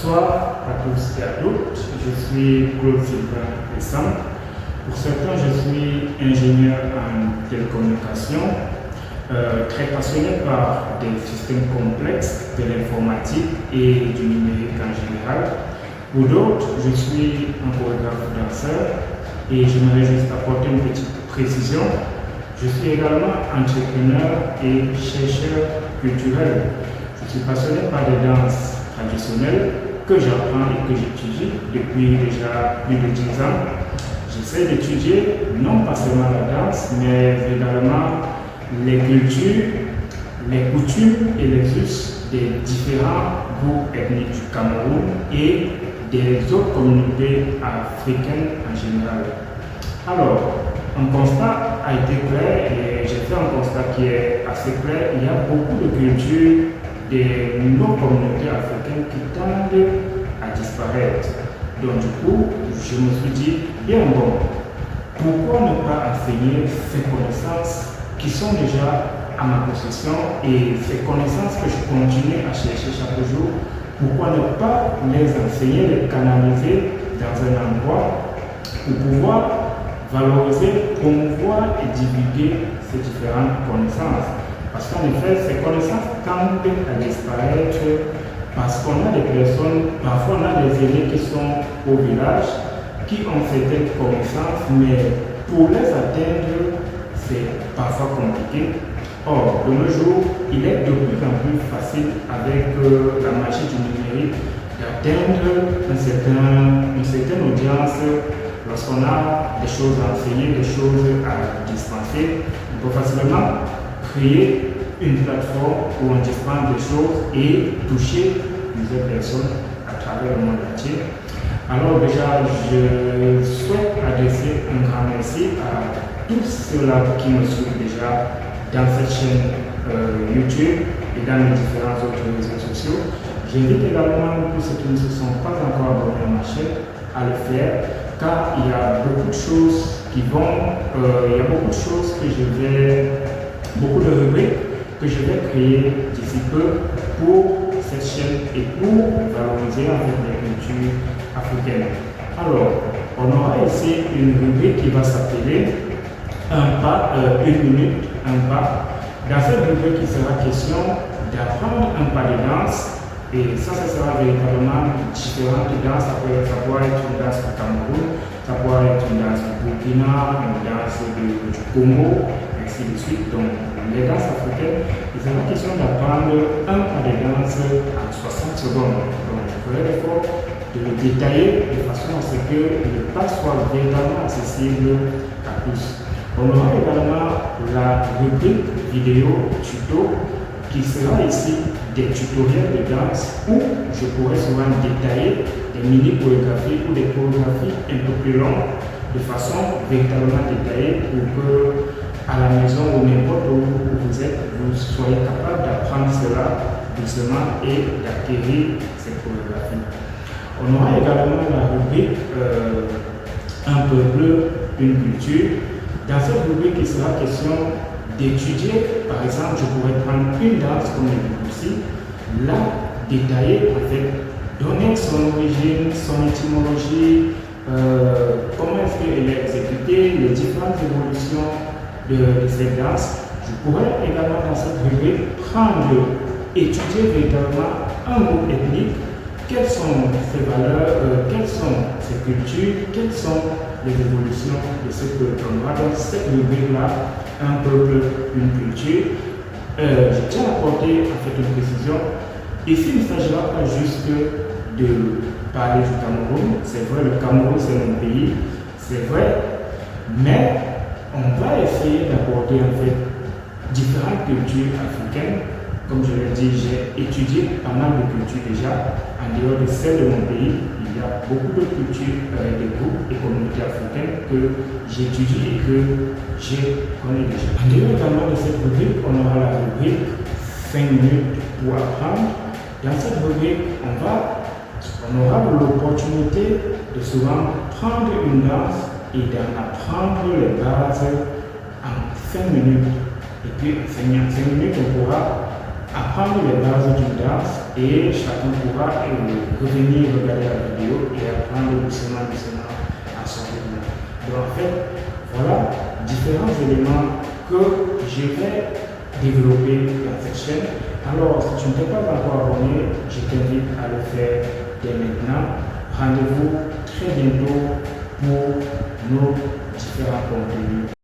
Bonsoir à tous et à toutes. Je suis Claude Sylvain Essam. Pour certains, je suis ingénieur en télécommunication, très passionné par des systèmes complexes de l'informatique et du numérique en général. Pour d'autres, je suis un chorégraphe danseur et j'aimerais juste apporter une petite précision. Je suis également entrepreneur et chercheur culturel. Je suis passionné par des danses traditionnelles que j'apprends et que j'étudie depuis déjà plus de 10 ans. J'essaie d'étudier non pas seulement la danse, mais également les cultures, les coutumes et les us des différents groupes ethniques du Cameroun et des autres communautés africaines en général. Alors, un constat a été clair et j'ai fait un constat qui est assez clair. Il y a beaucoup de cultures de nos communautés africaines qui tendent à disparaître. Donc du coup, je me suis dit, bien bon, pourquoi ne pas enseigner ces connaissances qui sont déjà à ma possession et ces connaissances que je continue à chercher chaque jour, pourquoi ne pas les enseigner, les canaliser dans un endroit pour pouvoir valoriser, promouvoir et divulguer ces différentes connaissances. Parce qu'en effet, ces connaissances tendent à disparaître parce qu'on a des personnes, parfois on a des aînés qui sont au village, qui ont certaines connaissances, mais pour les atteindre, c'est parfois compliqué. Or, de nos jours, il est de plus en plus facile avec la magie du numérique d'atteindre une certaine audience. Lorsqu'on a des choses à enseigner, des choses à dispenser, on peut facilement créer une plateforme où on dispense des choses et toucher plusieurs personnes à travers le monde entier. Alors déjà, je souhaite adresser un grand merci à tous ceux-là qui me suivent déjà dans cette chaîne YouTube et dans les différents autres réseaux sociaux. J'invite également tous ceux qui ne se sont pas encore abonnés à ma chaîne à le faire, car il y a beaucoup de choses qui vont, il y a beaucoup de choses que beaucoup de rubriques que je vais créer d'ici peu pour cette chaîne et pour valoriser avec les cultures africaines. Alors, on aura ici une rubrique qui va s'appeler un pas, une minute, un pas. Dans cette rubrique, il sera question d'apprendre un pas de danse. Et ça sera véritablement différentes danses. Ça pourra être une danse du Cameroun, ça pourra être une danse du Burkina, une danse du Congo, ainsi de suite. Donc, les danses africaines, il sera question d'apprendre un pas de danse en 60 secondes. Donc, je ferai l'effort de le détailler de façon à ce que le pas soit véritablement accessible à tous. On aura également la rubrique vidéo tuto qui sera ici des tutoriels de danse où je pourrai souvent détailler des mini-chorégraphies ou des chorégraphies un peu plus longues de façon véritablement détaillée pour que à la maison ou n'importe où vous êtes, vous soyez capable d'apprendre cela doucement et d'acquérir ces chorégraphies. On aura également la rubrique un peuple, une culture. Dans cette rubrique, il sera question d'étudier, par exemple, je pourrais prendre une danse comme le Debussy, la détailler, en fait, donner son origine, son étymologie, comment est-ce qu'elle est exécutée, les différentes évolutions de cette danse. Je pourrais également dans cette rubrique étudier véritablement un groupe ethnique, quelles sont ses valeurs, quelles sont ses cultures, quelles sont les évolutions de ce peuple. Donc cette rubrique-là, un peuple, une culture. Je tiens à apporter en fait une précision. Ici, il ne s'agira pas juste de parler du Cameroun. C'est vrai, le Cameroun, c'est mon pays. C'est vrai. Mais on va essayer d'aborder en fait différentes cultures africaines. Comme je l'ai dit, j'ai étudié pas mal de cultures déjà. En dehors de celles de mon pays, il y a beaucoup de cultures, de groupes et communautés africaines que j'étudie et que je connais déjà. En dehors également de cette rubrique, on aura la rubrique 5 minutes pour apprendre. Dans cette rubrique, on aura l'opportunité de souvent prendre une danse et d'en apprendre les bases en 5 minutes. Et puis en 5 minutes, on pourra apprendre les bases d'une danse et chacun pourra revenir regarder la vidéo et apprendre doucement à son rythme. Donc en fait, voilà différents éléments que je vais développer dans cette chaîne. Alors, si tu ne t'es pas encore abonné, je t'invite à le faire dès maintenant. Rendez-vous très bientôt pour nos différents contenus.